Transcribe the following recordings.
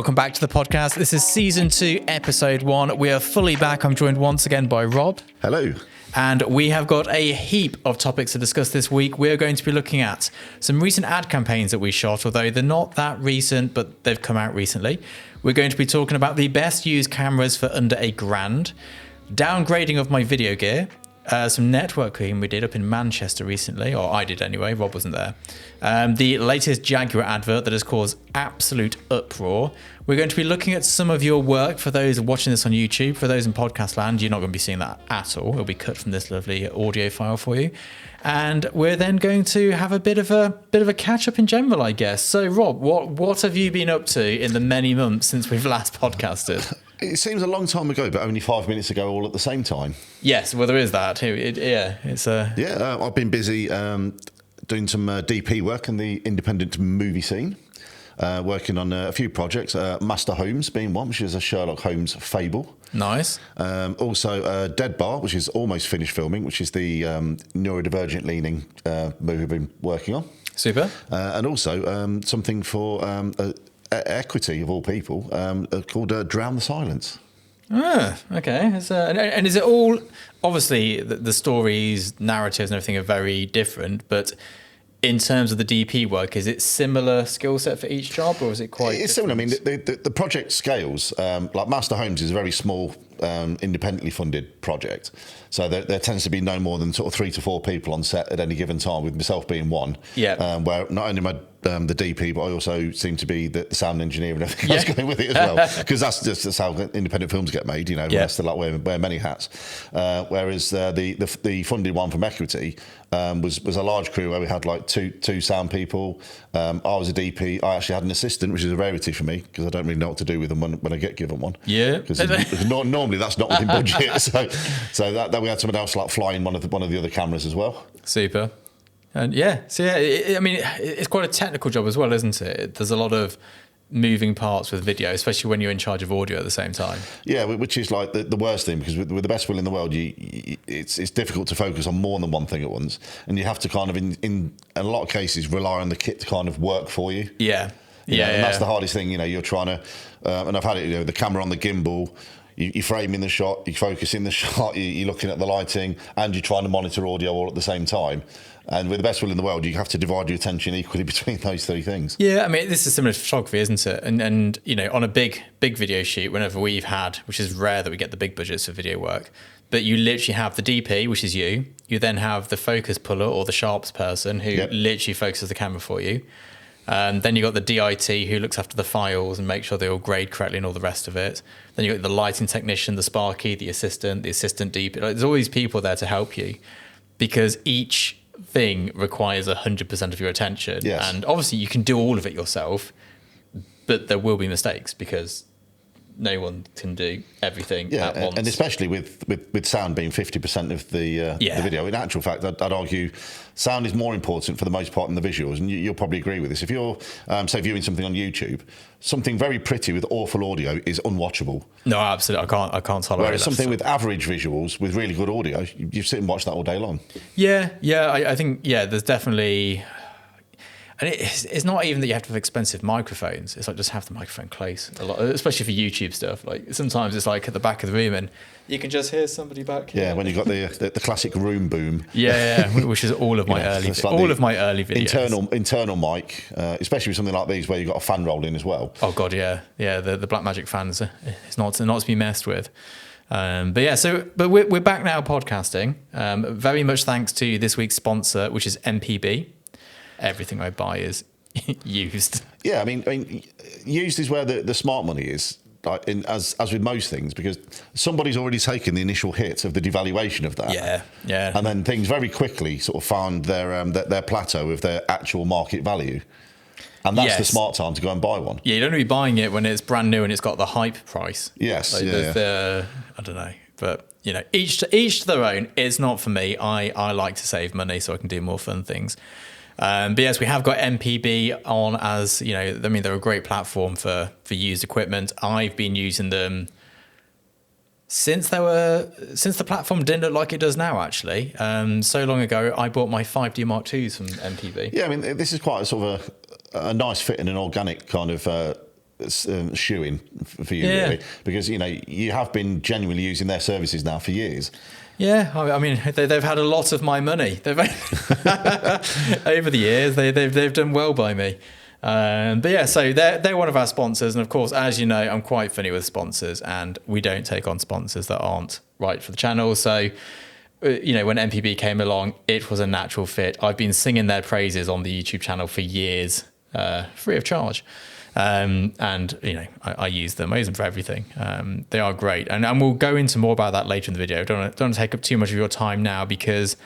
Welcome back to the podcast. This is season 2, episode 1. We are fully back. I'm joined once again by Rob. Hello. And we have got a heap of topics to discuss this week. We're going to be looking at some recent ad campaigns that we shot, although they're not that recent, but they've come out recently. We're going to be talking about the best used cameras for under $1,000, downgrading of my video gear, some networking we did up in Manchester recently, or I did anyway, Rob wasn't there. The latest Jaguar advert that has caused absolute uproar. We're going to be looking at some of your work for those watching this on YouTube. For those in podcast land, you're not going to be seeing that at all. It'll be cut from this lovely audio file for you. And we're then going to have a bit of a catch up in general, I guess. So Rob, what have you been up to in the many months since we've last podcasted? It seems a long time ago, but only 5 minutes ago, all at the same time. Yes, well, there is that. I've been busy doing some DP work in the independent movie scene, working on a few projects. Master Homes being one, which is a Sherlock Holmes fable. Nice. Also, Dead Bar, which is almost finished filming, which is the neurodivergent leaning movie we've been working on. Super. And also something for Equity, of all people, called Drown the Silence. Ah, okay. And is it all, obviously the stories, narratives and everything are very different, but in terms of the DP work, is it similar skill set for each job, or is it quite It's different? similar. I mean, the project scales, like Master Homes is a very small, independently funded project. So there tends to be no more than sort of 3 to 4 people on set at any given time, with myself being one. Yeah. Where not only am I the DP, but I also seem to be the sound engineer and everything else going with it as well. Because that's how independent films get made, you know, that's like wear many hats. Whereas the funded one from Equity was a large crew where we had like two sound people. I was a DP. I actually had an assistant, which is a rarity for me because I don't really know what to do with them when I get given one. Yeah. Because normally that's not within budget. So that we had someone else like flying one of the other cameras as well. Super. And it's quite a technical job as well, isn't it? There's a lot of moving parts with video, especially when you're in charge of audio at the same time. Yeah, which is like the worst thing, because with the best will in the world, it's difficult to focus on more than one thing at once, and you have to kind of in a lot of cases rely on the kit to kind of work for you. Yeah. And that's the hardest thing. You know, you're trying to, and I've had it. You know, the camera on the gimbal. You're framing the shot, you're focusing the shot, you're looking at the lighting, and you're trying to monitor audio all at the same time. And with the best will in the world, you have to divide your attention equally between those 3 things. Yeah, I mean, this is similar to photography, isn't it? And you know, on a big video shoot, whenever we've had, which is rare that we get the big budgets for video work, but you literally have the DP, which is you. You then have the focus puller or the sharps person who literally focuses the camera for you. Then you got the DIT who looks after the files and makes sure they all grade correctly and all the rest of it. Then you got the lighting technician, the Sparky, the assistant DP. Like, there's all these people there to help you, because each thing requires 100% of your attention. Yes. And obviously you can do all of it yourself, but there will be mistakes because no one can do everything at once. And especially with sound being 50% of the video. In actual fact, I'd argue sound is more important for the most part than the visuals, and you'll probably agree with this. If you're, say, viewing something on YouTube, something very pretty with awful audio is unwatchable. No, absolutely, I can't tolerate it. Whereas something with average visuals with really good audio, you sit and watch that all day long. Yeah, I think there's definitely. And it's not even that you have to have expensive microphones. It's like just have the microphone close a lot, especially for YouTube stuff. Like sometimes it's like at the back of the room and you can just hear somebody back here. Yeah, when you've got the classic room boom. Yeah, which is all of my early videos. Internal mic, especially with something like these where you've got a fan rolling as well. Oh God, yeah. The Blackmagic fans, it's not to be messed with. But we're back now podcasting. Very much thanks to this week's sponsor, which is MPB. Everything I buy is used. Yeah, I mean, used is where the smart money is. Like as with most things, because somebody's already taken the initial hit of the devaluation of that. Yeah. And then things very quickly sort of found their plateau of their actual market value. And that's the smart time to go and buy one. Yeah, you don't want to be buying it when it's brand new and it's got the hype price. Yes, I don't know, but you know, each to their own. It's not for me. I like to save money so I can do more fun things. But yes, we have got MPB on as, you know, I mean, they're a great platform for used equipment. I've been using them since the platform didn't look like it does now, actually. So long ago, I bought my 5D Mark IIs from MPB. Yeah, I mean, this is quite a sort of a nice fit and an organic kind of shoe-in for you, really, because you have been genuinely using their services now for years. Yeah, I mean, they've had a lot of my money. They've over the years, they've done well by me. But yeah, so they're one of our sponsors, and of course, as you know, I'm quite funny with sponsors, and we don't take on sponsors that aren't right for the channel. So, when MPB came along, it was a natural fit. I've been singing their praises on the YouTube channel for years, free of charge. And I use them. I use them for everything. They are great, and we'll go into more about that later in the video. Don't want to take up too much of your time now, because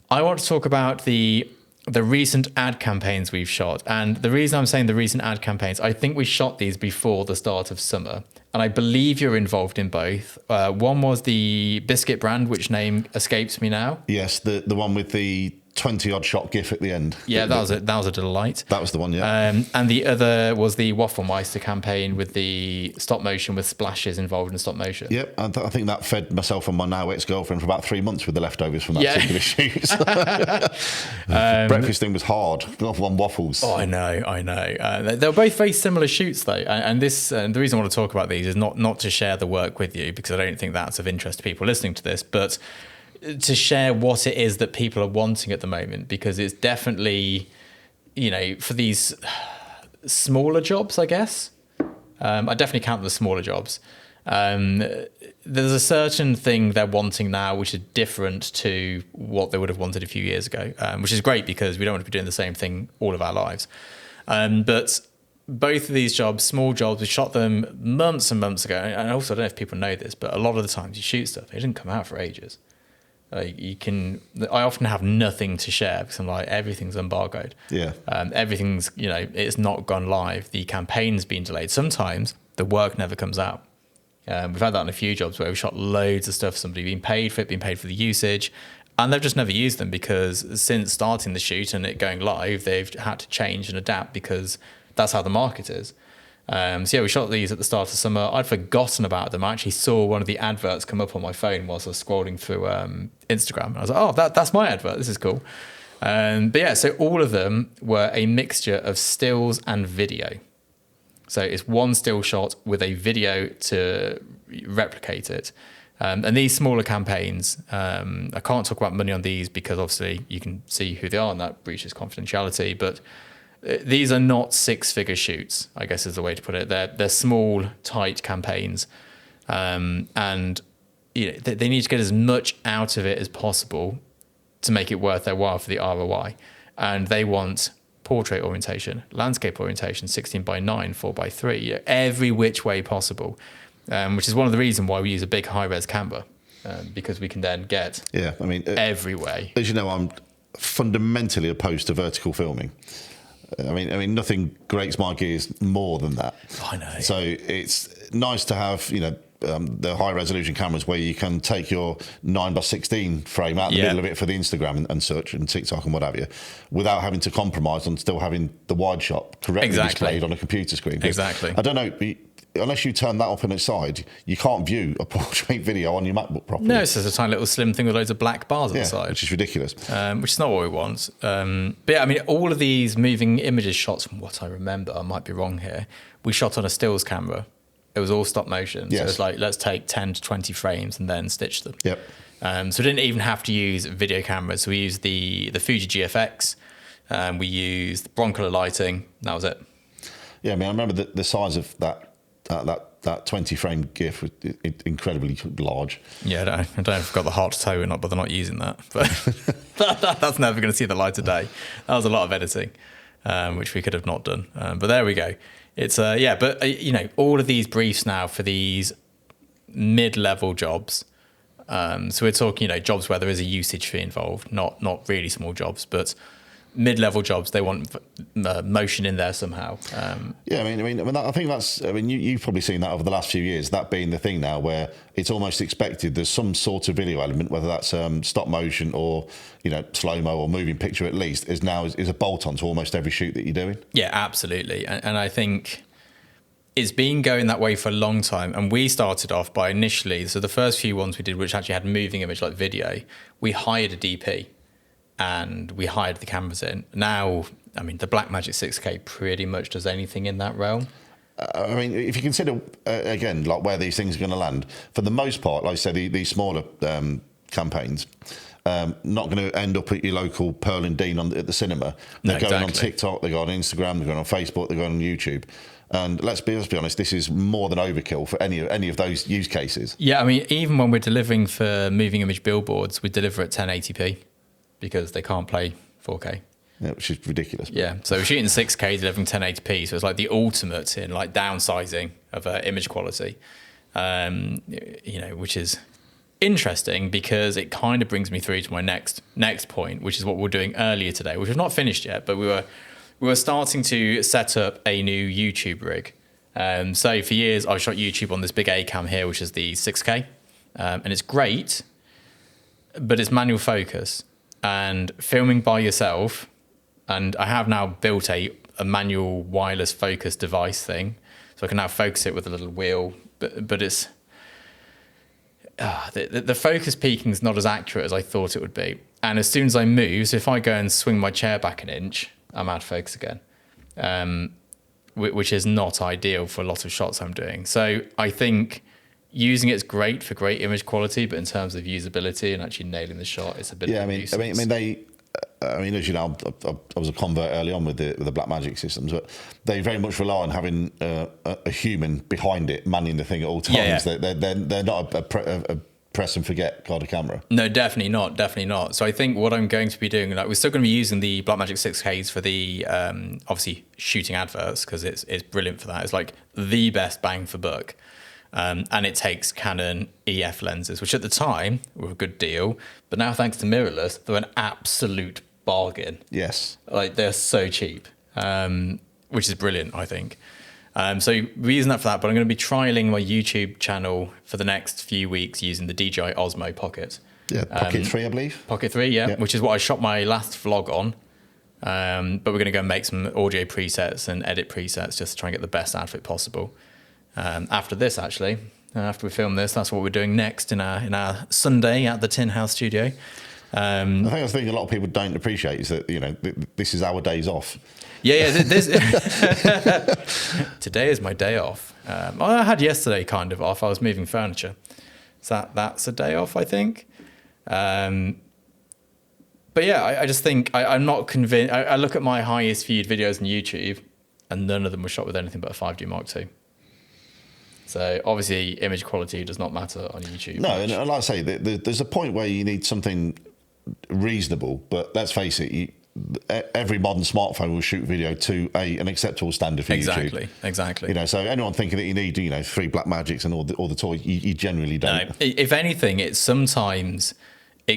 I want to talk about the recent ad campaigns we've shot. And the reason I'm saying the recent ad campaigns, I think we shot these before the start of summer, and I believe you're involved in both. One was the biscuit brand, which name escapes me now. Yes, the one with the 20-odd shot GIF at the end. Yeah, that was a delight. That was the one, yeah. And the other was the Wafflemeister campaign with the stop motion, with splashes involved in stop motion. Yep, and I think that fed myself and my now ex-girlfriend for about 3 months with the leftovers from that particular shoot. Breakfast thing was hard on waffles. Oh, I know. They were both very similar shoots, though. And the reason I want to talk about these is not to share the work with you, because I don't think that's of interest to people listening to this, but to share what it is that people are wanting at the moment, because it's definitely, for these smaller jobs, I guess. I definitely count them as smaller jobs. There's a certain thing they're wanting now which is different to what they would have wanted a few years ago, which is great, because we don't want to be doing the same thing all of our lives. But both of these jobs, small jobs, we shot them months and months ago. And also, I don't know if people know this, but a lot of the times you shoot stuff, it didn't come out for ages. I often have nothing to share, because I'm like, everything's embargoed. Yeah. Everything's, it's not gone live. The campaign's been delayed. Sometimes the work never comes out. We've had that on a few jobs where we shot loads of stuff. Somebody been paid for the usage, and they've just never used them, because since starting the shoot and it going live, they've had to change and adapt, because that's how the market is. We shot these at the start of summer. I'd forgotten about them. I actually saw one of the adverts come up on my phone whilst I was scrolling through Instagram. And I was like, oh, that's my advert. This is cool. So all of them were a mixture of stills and video. So it's one still shot with a video to replicate it. And these smaller campaigns, I can't talk about money on these, because obviously you can see who they are and that breaches confidentiality. But these are not six-figure shoots, I guess is the way to put it. They're small, tight campaigns, and they need to get as much out of it as possible to make it worth their while for the ROI. And they want portrait orientation, landscape orientation, 16:9, 4:3, every which way possible, which is one of the reasons why we use a big high-res camera, because we can then get every way. As you know, I'm fundamentally opposed to vertical filming. I mean, nothing grates my gears more than that. I know. So it's nice to have, the high resolution cameras where you can take your 9:16 frame out the middle of it for the Instagram and such, and TikTok and what have you, without having to compromise on still having the wide shot correctly displayed on a computer screen. Exactly. I don't know. Unless you turn that off on its side, you can't view a portrait video on your MacBook properly. No, it's just a tiny little slim thing with loads of black bars on the side. Which is ridiculous. Which is not what we want. All of these moving images shots, from what I remember, I might be wrong here, we shot on a stills camera. It was all stop motion. Yes. So it's like, let's take 10 to 20 frames and then stitch them. Yep. So we didn't even have to use video cameras. So we used the Fuji GFX. We used the Broncolor lighting. That was it. Yeah, I remember the size of that 20 frame GIF was incredibly large. Yeah, I don't know if I've got the heart to toe or not, but they're not using that. But that's never going to see the light of day. That was a lot of editing, which we could have not done. But there we go. It's all of these briefs now for these mid-level jobs. So we're talking, jobs where there is a usage fee involved, not really small jobs, but mid-level jobs, they want motion in there somehow. I think that's. You've probably seen that over the last few years. That being the thing now, where it's almost expected there's some sort of video element, whether that's stop motion or slow mo or moving picture, at least is a bolt on to almost every shoot that you're doing. Yeah, absolutely, and I think it's been going that way for a long time. And we started off by initially, so the first few ones we did, which actually had moving image like video, we hired a DP. And we hired the cameras in. Now, the Blackmagic 6K pretty much does anything in that realm. I mean, if you consider again, like where these things are going to land, for the most part, like I said, these smaller campaigns, not going to end up at your local Pearl and Dean at the cinema. They're going on TikTok, they're going on Instagram, they're going on Facebook, they're going on YouTube. And let's be honest, this is more than overkill for any of those use cases. Yeah, I mean, even when we're delivering for moving image billboards, we deliver at 1080p because they can't play 4K. Yeah, which is ridiculous. Yeah, so we're shooting 6K, delivering 1080p, so it's like the ultimate in like downsizing of image quality, which is interesting because it kind of brings me through to my next point, which is what we're doing earlier today, which we've not finished yet, but we were starting to set up a new YouTube rig. So for years, I've shot YouTube on this big A cam here, which is the 6K, and it's great, but it's manual focus and filming by yourself. And I have now built a manual wireless focus device thing, so I can now focus it with a little wheel. But it's the focus peaking is not as accurate as I thought it would be. And as soon as I move, so if I go and swing my chair back an inch, I'm out of focus again, which is not ideal for a lot of shots I'm doing. So I think using it's great for great image quality, but in terms of usability and actually nailing the shot, it's a bit. Yeah, I mean, as you know, I was a convert early on with the Blackmagic systems, but they very much rely on having a human behind it, manning the thing at all times. Yeah. They're not a press and forget kind of camera. No, definitely not. So I think what I'm going to be doing, like, we're still going to be using the Blackmagic 6Ks for the obviously shooting adverts because it's brilliant for that. It's like the best bang for buck. And it takes Canon EF lenses, which at the time were a good deal, but now thanks to mirrorless, they're an absolute bargain. Yes, like they're so cheap, which is brilliant, I think. So we're using that for that, but I'm going to be trialing my YouTube channel for the next few weeks using the DJI Osmo Pocket. Yeah, Pocket 3, I believe. Pocket 3, yeah, which is what I shot my last vlog on. But we're going to go and make some audio presets and edit presets just to try and get the best outfit possible. After this, actually, after we film this, that's what we're doing next in our Sunday at the Tin House studio. I think that's the thing a lot of people don't appreciate is that, you know, this is our days off. Yeah. Today is my day off. I had yesterday kind of off. I was moving furniture, so that's a day off, I think. But yeah, I just think I'm not convinced. I look at my highest viewed videos on YouTube, and none of them were shot with anything but a 5D Mark II. So obviously, image quality does not matter on YouTube. No, and like I say, there's a point where you need something reasonable. But let's face it, every modern smartphone will shoot video to an acceptable standard for YouTube. Exactly. You know, so anyone thinking that you need, 3 Blackmagics and all the toys, you generally don't. No, if anything, it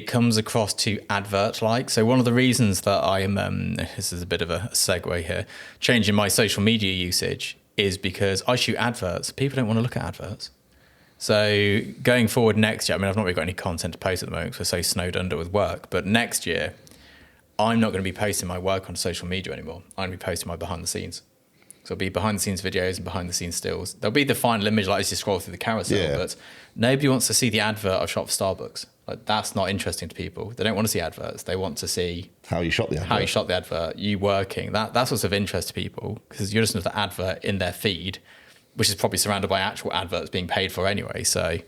comes across to advert-like. So one of the reasons that I am, this is a bit of a segue here, changing my social media usage is because I shoot adverts. People don't want to look at adverts. So going forward next year, I mean, I've not really got any content to post at the moment because we're so snowed under with work. But next year, I'm not going to be posting my work on social media anymore. I'm going to be posting my behind the scenes. So it'll be behind the scenes videos and behind the scenes stills. There'll be the final image like as you scroll through the carousel, but nobody wants to see the advert I've shot for Starbucks. Like, that's not interesting to people. They don't want to see adverts. They want to see how you shot the advert, you working. That's what's of interest to people because you're just another advert in their feed, which is probably surrounded by actual adverts being paid for anyway. So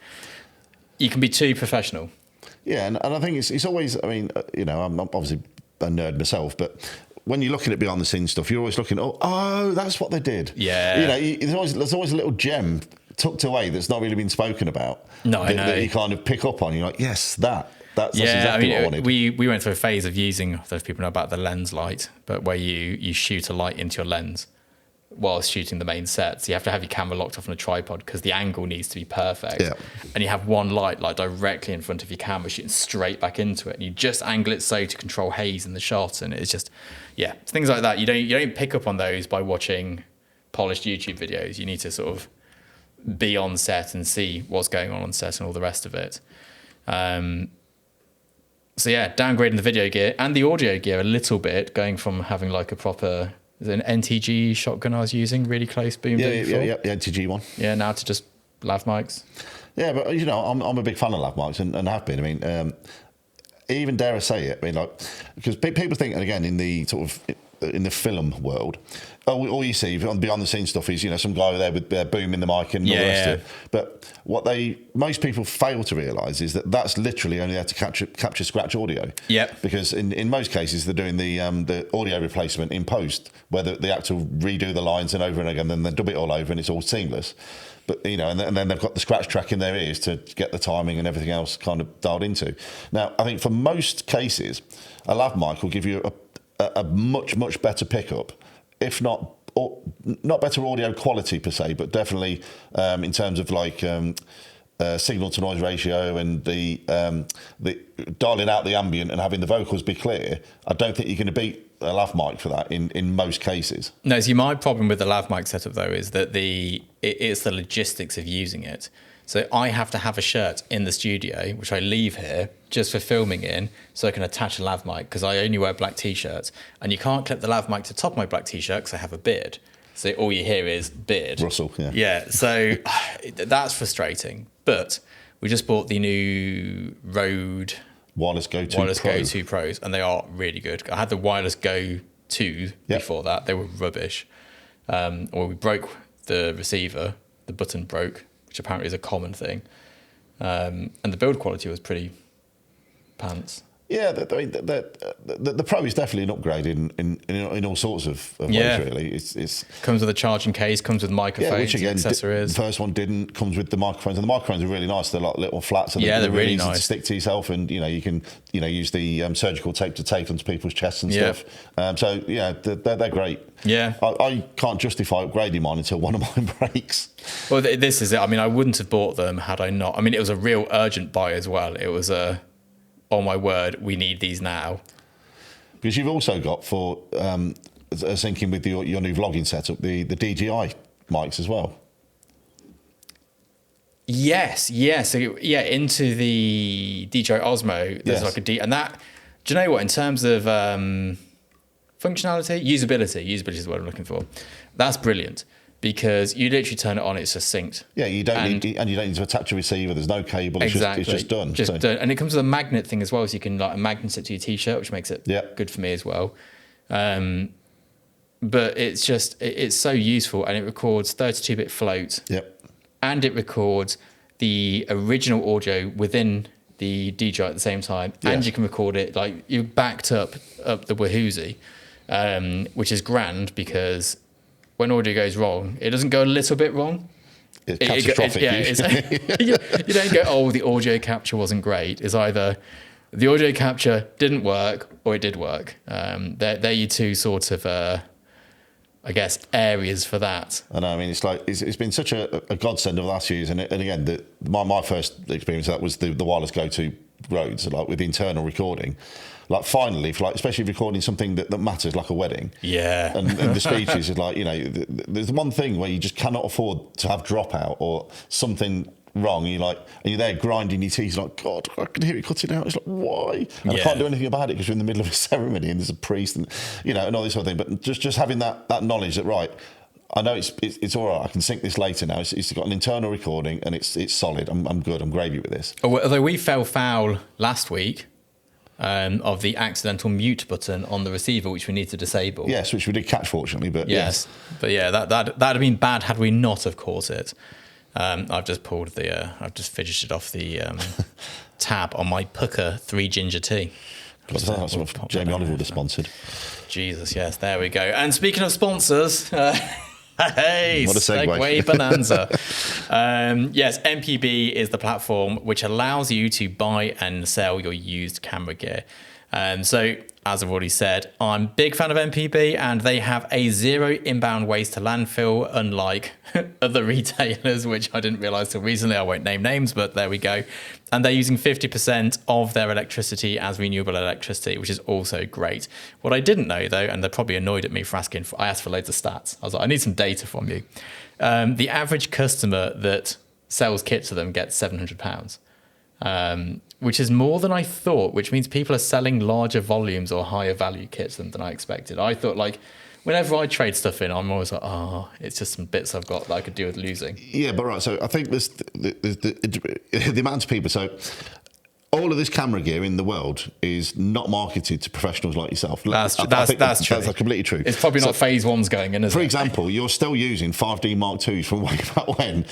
you can be too professional. Yeah, and I think it's always, I mean, I'm obviously a nerd myself, but when you're looking at behind the scenes stuff, you're always looking, oh, that's what they did. Yeah. There's always a little gem tucked away that's not really been spoken about. No, I know. That you kind of pick up on. You're like, yes, that's exactly what I wanted. We went through a phase of using, I don't know if people know about the lens light, but where you shoot a light into your lens while shooting the main set. So you have to have your camera locked off on a tripod because the angle needs to be perfect. Yeah. And you have one light like directly in front of your camera shooting straight back into it. And you just angle it so to control haze in the shot. And it's just, things like that. You don't pick up on those by watching polished YouTube videos. You need to sort of be on set and see what's going on set and all the rest of it. So downgrading the video gear and the audio gear a little bit, going from having like a proper an NTG shotgun I was using, really close boom. The NTG one. Yeah, now to just lav mics. Yeah, but I'm a big fan of lav mics and have been. I mean, even dare I say it, because people think, and again, in the sort of in the film world, all you see on behind the scenes stuff is some guy there with boom in the mic and all the rest of it. But what most people fail to realise is that that's literally only there to capture scratch audio. Yep. Because in most cases they're doing the audio replacement in post, where the actor will redo the lines and over and again, then they dub it all over and it's all seamless. But and then they've got the scratch track in their ears to get the timing and everything else kind of dialed into. Now, I think for most cases, a lav mic will give you a much better pickup, if not better audio quality per se, but definitely in terms of like signal to noise ratio and the dialing out the ambient and having the vocals be clear. I don't think you're going to beat a lav mic for that in most cases. No, see, my problem with the lav mic setup though is that it's the logistics of using it. So I have to have a shirt in the studio, which I leave here just for filming in, so I can attach a lav mic, because I only wear black t-shirts, and you can't clip the lav mic to the top of my black t-shirt because I have a beard. So all you hear is beard. Russell, yeah. Yeah, so that's frustrating. But we just bought the new Rode Wireless Go 2 Pros, and they are really good. I had the Wireless Go 2 before that. They were rubbish. We broke the receiver. The button broke, which apparently is a common thing. And the build quality was pretty pants. Yeah, the Pro is definitely an upgrade in all sorts of ways, really. It's comes with a charging case, comes with microphones, which again, accessories. The first one didn't. Comes with the microphones, and the microphones are really nice. They're like little flats, and they're really easy nice to stick to yourself, and you can use the surgical tape to tape onto people's chests and stuff. So yeah, they're great. Yeah, I can't justify upgrading mine until one of mine breaks. Well, this is it. I mean, I wouldn't have bought them had I not. I mean, it was a real urgent buy as well. It was oh my word, we need these now. Because you've also got, for syncing with your new vlogging setup, the DJI mics as well. Yes. So into the DJI Osmo, there's like and that. Do you know what? In terms of functionality, usability is what I'm looking for. That's brilliant. Because you literally turn it on, it's just synced. Yeah, you don't need to attach a receiver. There's no cable. Exactly. It's just done. Done. And it comes with a magnet thing as well, so you can like magnet it to your t-shirt, which makes it good for me as well. But it's so useful, and it records 32-bit float. Yep. And it records the original audio within the DJI at the same time, and you can record it like you backed up the Wahoozy, which is grand because when audio goes wrong, it doesn't go a little bit wrong. It's catastrophic. You don't go, oh, the audio capture wasn't great. It's either the audio capture didn't work or it did work. They're your two sort of, I guess, areas for that. I know. I mean, it's been such a godsend over the last few years. And again, my first experience of that was the wireless go-to Rodes, like with the internal recording. Like finally, especially recording something that matters, like a wedding. Yeah. And the speeches is like, there's one thing where you just cannot afford to have dropout or something wrong. And you're there grinding your teeth. You're like, God, I can hear it cutting out. It's like, why? And I can't do anything about it because you're in the middle of a ceremony and there's a priest and and all this sort of thing. But just having that knowledge that, right, I know it's all right. I can sync this later now. It's got an internal recording and it's solid. I'm good. I'm gravy with this. Although we fell foul last week of the accidental mute button on the receiver, which we need to disable. Yes, which we did catch, fortunately. But yes. But yeah, that'd have been bad had we not have caught it. I've just I've just fidgeted off the tab on my Pucker 3 ginger tea. That's what Jamie Oliver would have sponsored. Jesus, yes, there we go. And speaking of sponsors, hey, what a segue. Bonanza. Yes, MPB is the platform which allows you to buy and sell your used camera gear. So, as I've already said, I'm a big fan of MPB, and they have a 0 inbound waste to landfill, unlike other retailers, which I didn't realise till recently. I won't name names, but there we go. And they're using 50% of their electricity as renewable electricity, which is also great. What I didn't know, though, and they're probably annoyed at me for asking, I asked for loads of stats. I was like, I need some data from you. The average customer that sells kit to them gets £700. Which is more than I thought, which means people are selling larger volumes or higher value kits than I expected. I thought, like, whenever I trade stuff in, I'm always like, it's just some bits I've got that I could do with losing. Yeah, but right, so I think there's the amount of people. So all of this camera gear in the world is not marketed to professionals like yourself. That's true. That's That's completely true. It's probably not phase one's going in, is it? For example, you're still using 5D Mark IIs from way back when.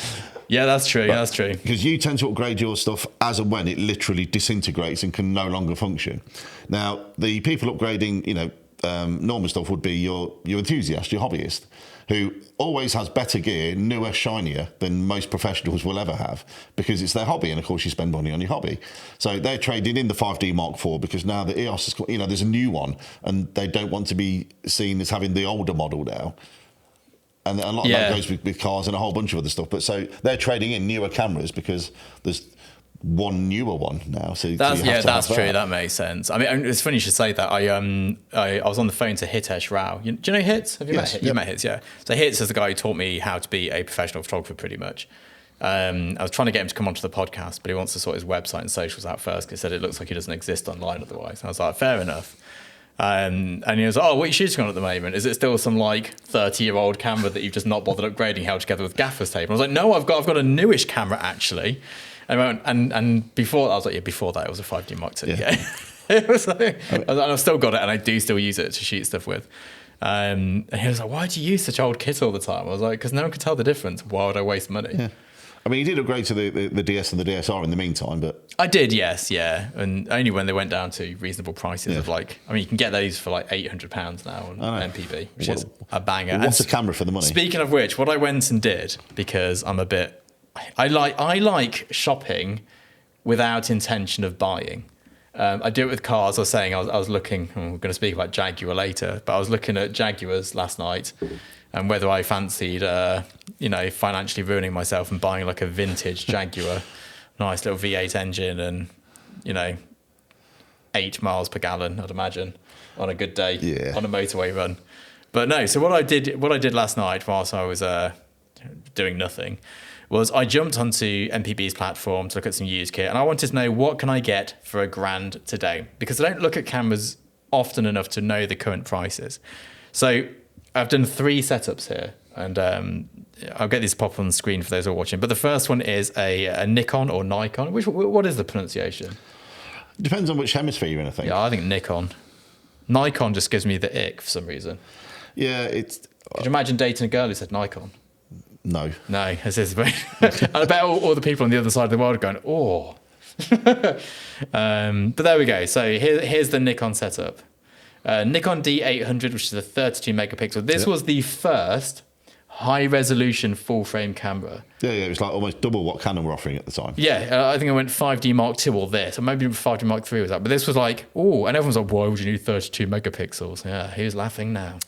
Yeah, that's true. That's true. Because you tend to upgrade your stuff as and when it literally disintegrates and can no longer function. Now, the people upgrading, normal stuff would be your enthusiast, your hobbyist, who always has better gear, newer, shinier than most professionals will ever have, because it's their hobby, and of course you spend money on your hobby. So they're trading in the 5D Mark IV because now the EOS is, there's a new one, and they don't want to be seen as having the older model now. And a lot of that goes with cars and a whole bunch of other stuff. But so they're trading in newer cameras because there's one newer one now. So that's true. That makes sense. I mean, it's funny you should say that. I was on the phone to Hitesh Rao. Do you know Hits? Have you met Hits? Yep. You met Hits, yeah. So Hits is the guy who taught me how to be a professional photographer, pretty much. I was trying to get him to come onto the podcast, but he wants to sort his website and socials out first because he said it looks like he doesn't exist online otherwise. And I was like, fair enough. And he was like, oh, what are you shooting on at the moment? Is it still some 30-year-old camera that you've just not bothered upgrading, held together with gaffer's tape? And I was like, no, I've got a newish camera actually. And before that, I was like, before that, it was a 5D Mark II. Yeah. It was like, and I've still got it, and I do still use it to shoot stuff with. And he was like, why do you use such old kit all the time? I was like, because no one can tell the difference. Why would I waste money? Yeah. I mean, you did upgrade to the DS and the DSR in the meantime, but... I did, yes, yeah. And only when they went down to reasonable prices of you can get those for £800 now on MPB, which is a banger. What's a camera for the money? Speaking of which, what I went and did, because I'm a bit... I like shopping without intention of buying. I do it with cars. I was saying I was looking, we're going to speak about Jaguar later, but I was looking at Jaguars last night and whether I fancied, financially ruining myself and buying a vintage Jaguar, nice little V8 engine and, 8 miles per gallon, I'd imagine, on a good day, on a motorway run. But no, so what I did last night whilst I was doing nothing was I jumped onto MPB's platform to look at some used kit, and I wanted to know what can I get for £1,000 today, because I don't look at cameras often enough to know the current prices. So I've done 3 setups here, and I'll get this pop on the screen for those who are watching. But the first one is a Nikon or Nikon. What is the pronunciation? Depends on which hemisphere you're in, I think. Yeah, I think Nikon. Nikon just gives me the ick for some reason. Yeah, it's... Could you imagine dating a girl who said Nikon? No. This is very... And I bet all the people on the other side of the world are going, oh. But there we go. So here's the Nikon setup. Nikon D800, which is a 32 megapixel. This was the first high-resolution full-frame camera. Yeah, it was almost double what Canon were offering at the time. Yeah, I think I went 5D Mark II or this, or maybe 5D Mark III was that. But this was and everyone's like, why would you need 32 megapixels? Yeah, who's laughing now?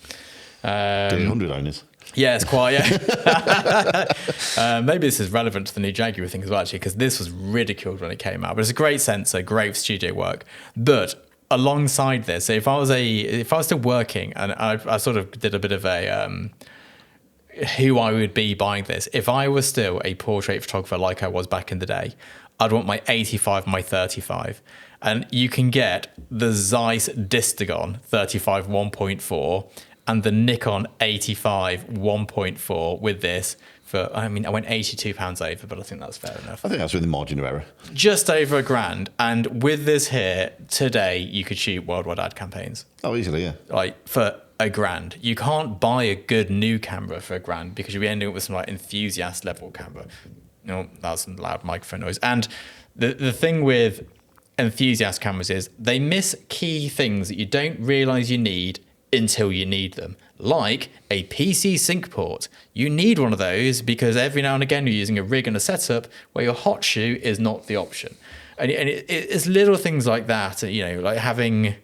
D800 owners. Yeah, it's quite, maybe this is relevant to the new Jaguar thing as well, actually, because this was ridiculed when it came out. But it's a great sensor, great studio work. But alongside this, so if I was still working, and I sort of did a bit of a who I would be buying this. If I was still a portrait photographer like I was back in the day, I'd want my 85 and my 35. And you can get the Zeiss Distagon 35 1.4 and the Nikon 85 1.4 with this for, I went £82 over, but I think that's fair enough. I think that's within margin of error. Just over £1,000. And with this here, today, you could shoot worldwide ad campaigns. Oh, easily, yeah. For £1,000. You can't buy a good new camera for £1,000 because you'll be ending up with some enthusiast level camera. That's some loud microphone noise. And the thing with enthusiast cameras is they miss key things that you don't realise you need until you need them, like a PC sync port. You need one of those because every now and again you're using a rig and a setup where your hot shoe is not the option. And it's little things like that, like having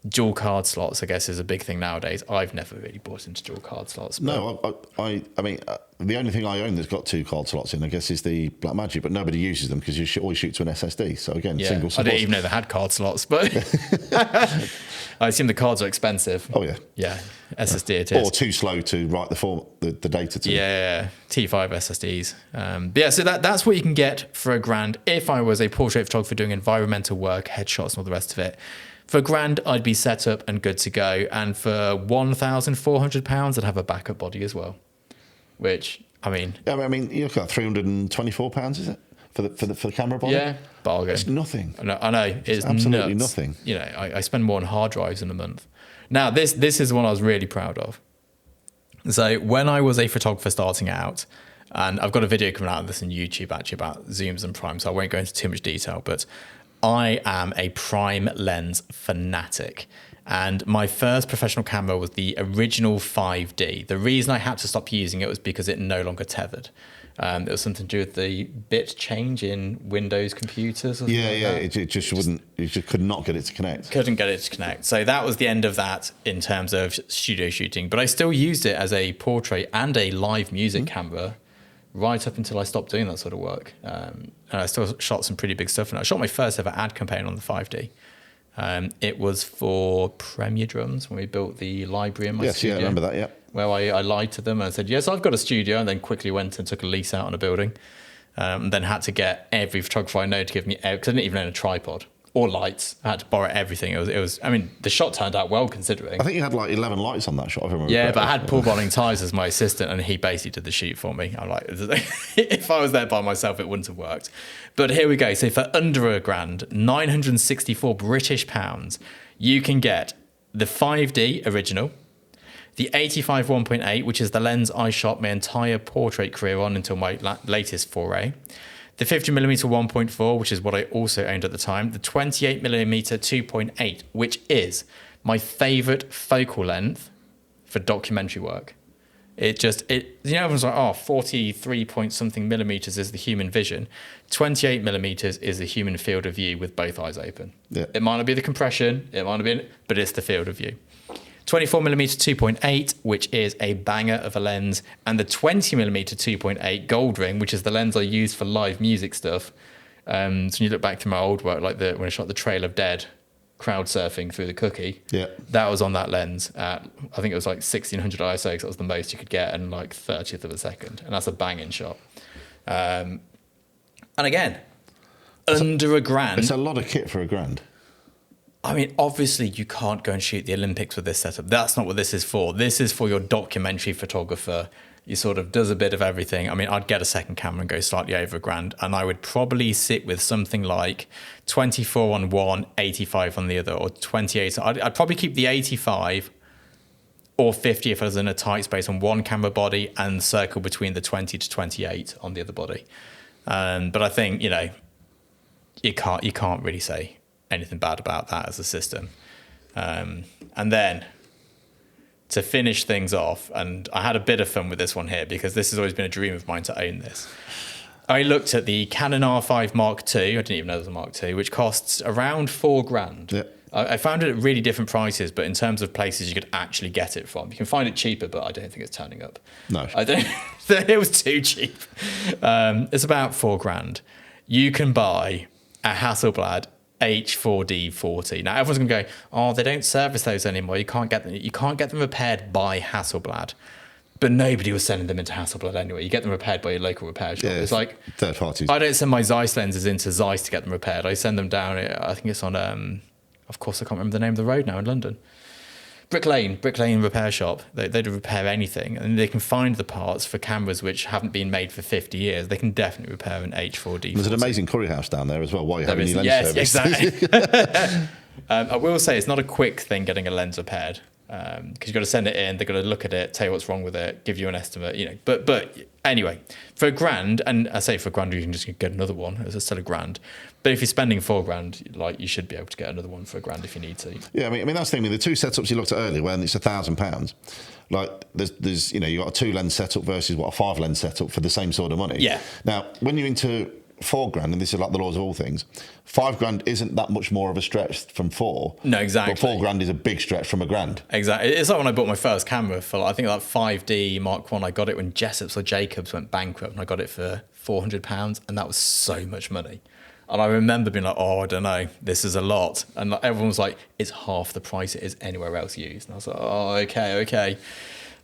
dual card slots, I guess, is a big thing nowadays. I've never really bought into dual card slots. No, I mean, the only thing I own that's got 2 card slots in, I guess, is the Blackmagic, but nobody uses them because you always shoot to an SSD. So again, single slots. I didn't even know they had card slots, but I assume the cards are expensive. Oh yeah, yeah, SSD it is, or too slow to write the data to. Yeah, T5 SSDs. But yeah, so that's what you can get for £1,000. If I was a portrait photographer doing environmental work, headshots, and all the rest of it. For £1,000, I'd be set up and good to go. And for £1,400, I'd have a backup body as well. Which, Yeah, you look at £324, is it? for the camera body. Yeah, bargain. It's nothing. I know it's absolutely nuts. nothing. You know, I spend more on hard drives in a month. Now, this is one I was really proud of. So when I was a photographer starting out, and I've got a video coming out of this on YouTube actually about zooms and primes, so I won't go into too much detail, but I am a prime lens fanatic. And my first professional camera was the original 5D. The reason I had to stop using it was because it no longer tethered. It was something to do with the bit change in Windows computers. Or Yeah, like yeah. that. It just wouldn't. You just could not get it to connect. Couldn't get it to connect. So that was the end of that in terms of studio shooting. But I still used it as a portrait and a live music camera right up until I stopped doing that sort of work. And I still shot some pretty big stuff. And I shot my first ever ad campaign on the 5D. It was for Premier Drums when we built the library in my studio. Yes, yeah, I remember that, yeah. Where I lied to them and I said, yes, I've got a studio, and then quickly went and took a lease out on a building. And then had to get every photographer I know to give me, because I didn't even own a tripod or lights. I had to borrow everything. It was. I mean, the shot turned out well considering. I think you had like 11 lights on that shot, if I remember. Yeah, correctly. but I had Paul Bonning-Ties as my assistant, and he basically did the shoot for me. I'm like, if I was there by myself, it wouldn't have worked. But here we go. So for under £1,000, 964 British pounds, you can get the 5D original, the 85 1.8, which is the lens I shot my entire portrait career on until my latest foray. The 50mm 1.4, which is what I also owned at the time. The 28mm 2.8, which is my favourite focal length for documentary work. Everyone's like, oh, 43 point something millimeters is the human vision. 28 millimeters is the human field of view with both eyes open. Yeah. It might not be the compression, it might not be, but it's the field of view. 24mm 2.8, which is a banger of a lens, and the 20mm 2.8 gold ring, which is the lens I used for live music stuff. So when you look back to my old work, like when I shot the Trail of Dead, crowd surfing through the cookie, that was on that lens at, I think it was like 1600 ISO, because that was the most you could get in like 30th of a second, and that's a banging shot. And again, under £1,000. It's a lot of kit for £1,000. I mean, obviously you can't go and shoot the Olympics with this setup. That's not what this is for. This is for your documentary photographer. He sort of does a bit of everything. I mean, I'd get a second camera and go slightly over £1,000, and I would probably sit with something like 24 on one, 85 on the other, or 28. I'd probably keep the 85 or 50 if I was in a tight space on one camera body, and circle between the 20 to 28 on the other body. But I think, you can't really say anything bad about that as a system. And then to finish things off, and I had a bit of fun with this one here because this has always been a dream of mine to own this. I looked at the Canon R5 Mark II, I didn't even know it was a Mark II, which costs around £4,000. Yeah. I found it at really different prices, but in terms of places you could actually get it from, you can find it cheaper, but I don't think it's turning up. No. I don't. It was too cheap. It's about £4,000. You can buy a Hasselblad H4D40. Now everyone's going to go, oh, they don't service those anymore. You can't get them. You can't get them repaired by Hasselblad. But nobody was sending them into Hasselblad anyway. You get them repaired by your local repair shop. Yeah, it's like third parties. I don't send my Zeiss lenses into Zeiss to get them repaired. I send them down. I think it's on. Of course, I can't remember the name of the road now in London. Brick Lane Repair Shop. They do repair anything, and they can find the parts for cameras which haven't been made for 50 years. They can definitely repair an H4D. There's an amazing curry house down there as well. While you're having your lens service. Exactly. I will say it's not a quick thing getting a lens repaired, because you've got to send it in. They've got to look at it, tell you what's wrong with it, give you an estimate. But anyway, for £1,000, and I say for £1,000, you can just get another one. It's still £1,000. But if you're spending £4,000, like, you should be able to get another one for £1,000 if you need to. Yeah, I mean that's the thing. The two setups you looked at earlier, when it's £1,000, like there's you got a 2-lens setup versus a 5-lens setup for the same sort of money. Yeah. Now, when you're into £4,000, and this is like the laws of all things, £5,000 isn't that much more of a stretch from 4. No, exactly. But £4,000 is a big stretch from £1,000. Exactly. It's like when I bought my first camera for, I think, like 5D Mark I. I got it when Jessops or Jacobs went bankrupt, and I got it for £400, and that was so much money. And I remember being like, oh, I don't know, this is a lot. And like, everyone was like, it's half the price it is anywhere else used. And I was like, oh, okay.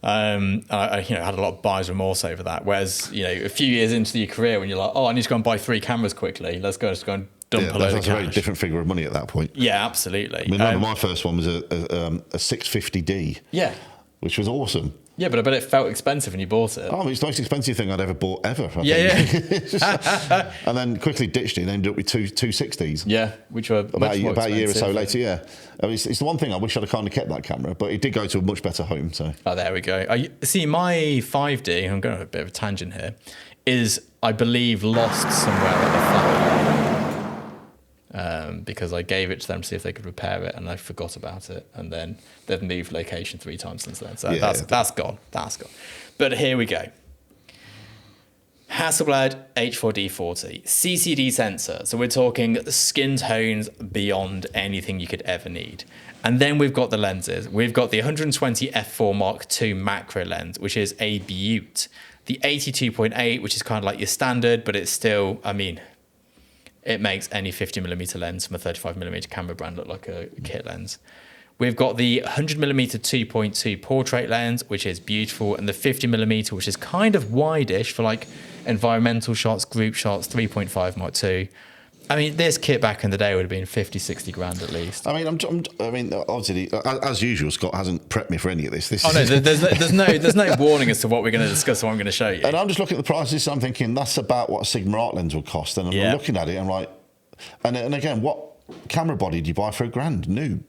I had a lot of buyer's remorse over that. Whereas, a few years into your career, when you're like, oh, I need to go and buy 3 cameras quickly, let's go and dump a load of cash. That's a very different figure of money at that point. Yeah, absolutely. I mean, my first one was a 650D. Yeah. Which was awesome. Yeah, but I bet it felt expensive when you bought it. Oh, it's the most expensive thing I'd ever bought ever. I Yeah, think. And then quickly ditched it and ended up with two 260s. Yeah, which were about a year or so later. Yeah, I mean, it's the one thing I wish I'd have kind of kept that camera, but it did go to a much better home. So there we go. See, my 5D. I'm going on a bit of a tangent here. Is I believe lost somewhere at the factory because I gave it to them to see if they could repair it, and I forgot about it, and then they've moved location 3 times since then. So that's gone. That's gone. But here we go. Hasselblad H4D40 CCD sensor. So we're talking skin tones beyond anything you could ever need. And then we've got the lenses. We've got the 120 f4 Mark II macro lens, which is a beaut. The 82.8, which is kind of like your standard, but it's still, I mean, it makes any 50mm lens from a 35mm camera brand look like a kit lens. We've got the 100mm 2.2 portrait lens, which is beautiful, and the 50mm, which is kind of wide-ish for like environmental shots, group shots, 3.5 Mark II. I mean, this kit back in the day would have been 50, 60 grand at least. I mean, obviously, as usual, Scott hasn't prepped me for any of this. There's no warning as to what we're going to discuss or what I'm going to show you. And I'm just looking at the prices, so I'm thinking that's about what a Sigma Art lens would cost. And I'm looking at it, I'm like, and again, what camera body do you buy for $1,000? New.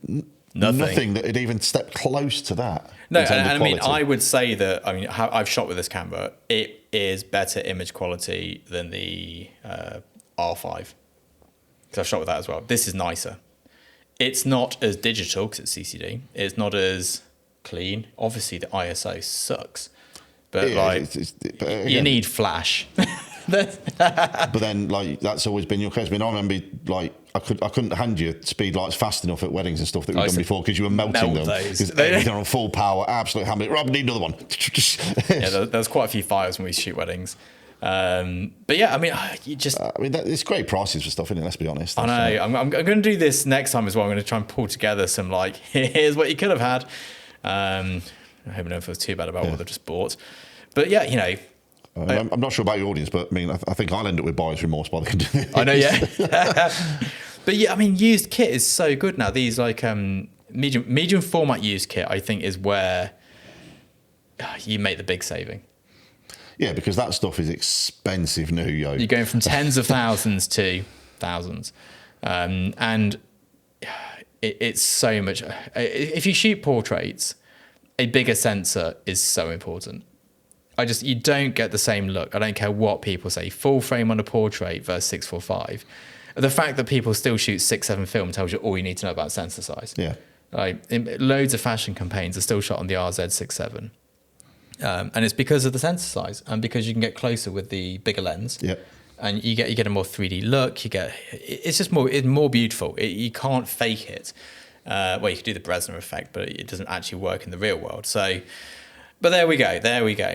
Nothing that had even stepped close to that. No, and I mean, I would say that, I mean, I've shot with this camera. It is better image quality than the R5. Because I've shot with that as well. this is nicer. It's not as digital because it's CCD. It's not as clean. Obviously, the ISO sucks. But you need flash. But then, like, that's always been your case. I mean, I remember, like, I couldn't hand you speed lights fast enough at weddings and stuff that we've done before because you were melting them. Because everything on full power, absolute hammer. Rob, I need another one. There's quite a few fires when we shoot weddings. But yeah, I mean, it's great prices for stuff, isn't it? Let's be honest. I know. I'm going to do this next time as well. I'm going to try and pull together some, like, here's what you could have had. I hope no one feels too bad about what they've just bought. But yeah, you know. I'm not sure about your audience, but I mean, I think I'll end up with buyer's remorse by the end of this. I know, yeah. But yeah, I mean, used kit is so good now. These like medium format used kit, I think, is where you make the big saving. Yeah, because that stuff is expensive new, yo. You're going from tens of thousands to thousands. And it's so much. If you shoot portraits, a bigger sensor is so important. You don't get the same look. I don't care what people say. Full frame on a portrait versus 645. The fact that people still shoot 6.7 film tells you all you need to know about sensor size. Yeah. Like, loads of fashion campaigns are still shot on the RZ6.7. And it's because of the sensor size and because you can get closer with the bigger lens. Yeah. And you get a more 3D look. It's more beautiful. You can't fake it. Well, you can do the Brezhnev effect, but it doesn't actually work in the real world. So, but there we go.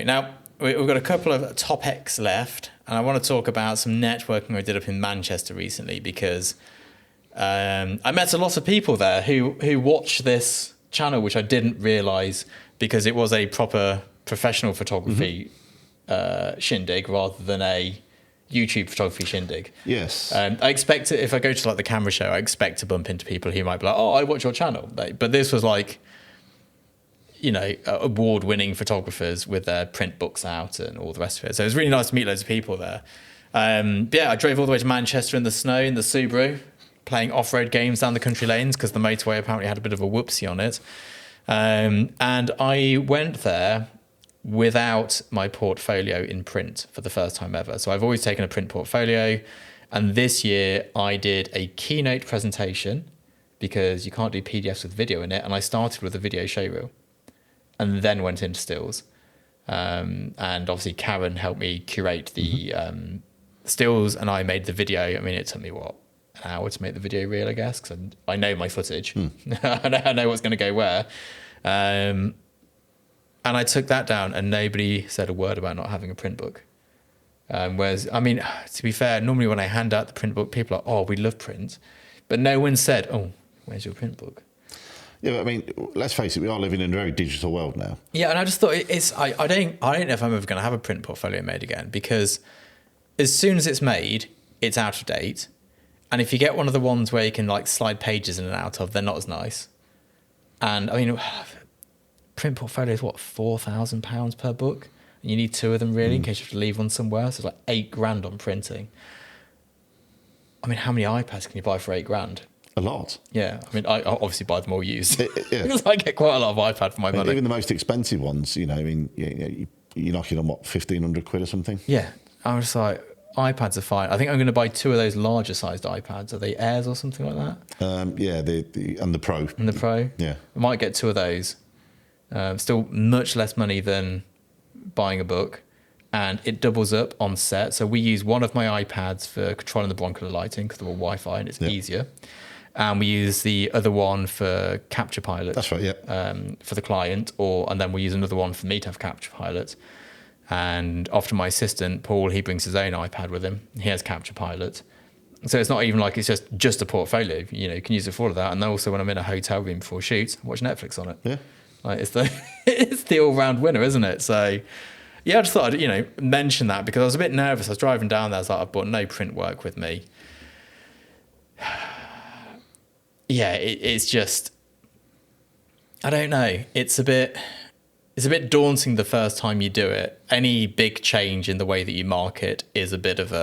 Now, we've got a couple of topics left, and I want to talk about some networking I did up in Manchester recently because I met a lot of people there who watch this channel, which I didn't realise because it was a proper professional photography shindig rather than a YouTube photography shindig. Yes. I expect if I go to like the camera show, I expect to bump into people who might be like, "Oh, I watch your channel," but this was like, you know, award-winning photographers with their print books out and all the rest of it. So it was really nice to meet loads of people there. But yeah, I drove all the way to Manchester in the snow in the Subaru, playing off-road games down the country lanes because the motorway apparently had a bit of a whoopsie on it. And I went there without my portfolio in print for the first time ever. So I've always taken a print portfolio. And this year I did a keynote presentation because you can't do PDFs with video in it. And I started with a video showreel and then went into stills. And obviously Karen helped me curate the stills and I made the video. I mean, it took me, an hour to make the video reel, I guess, because I know my footage. I know what's going to go where. And I took that down and nobody said a word about not having a print book. Whereas, I mean, to be fair, normally when I hand out the print book, people are, "Oh, we love print." But no one said, "Oh, where's your print book?" Yeah, but I mean, let's face it, we are living in a very digital world now. Yeah, and I just thought I don't know if I'm ever going to have a print portfolio made again because as soon as it's made, it's out of date. And if you get one of the ones where you can like slide pages in and out of, they're not as nice. And I mean, print portfolio is what, £4,000 per book? And you need 2 of them really in case you have to leave one somewhere. So it's like £8,000 on printing. I mean, how many iPads can you buy for £8,000? A lot. Yeah, I mean, I obviously buy them all used. Yeah. Because I get quite a lot of iPad for my money. Even the most expensive ones, you know, I mean, you're knocking on what, 1,500 quid or something? Yeah, I was like, iPads are fine. I think I'm going to buy 2 of those larger sized iPads. Are they Airs or something like that? Yeah, and the Pro. And the Pro? Yeah. I might get 2 of those. Still much less money than buying a book. And it doubles up on set. So we use one of my iPads for controlling the broncular lighting because they're all Wi-Fi and it's easier. And we use the other one for Capture Pilot. That's right, yeah. For the client, and then we use another one for me to have Capture Pilot. And often my assistant, Paul, he brings his own iPad with him. He has Capture Pilot. So it's not even like it's just a portfolio. You know, you can use it for all of that. And then also when I'm in a hotel room before shoots, I watch Netflix on it. Yeah. Like it's the all-round winner, isn't it? So yeah, I just thought I'd, mention that because I was a bit nervous. I was driving down there. I was like, I've brought no print work with me. Yeah, it's just, I don't know. It's a bit daunting the first time you do it. Any big change in the way that you market is a bit of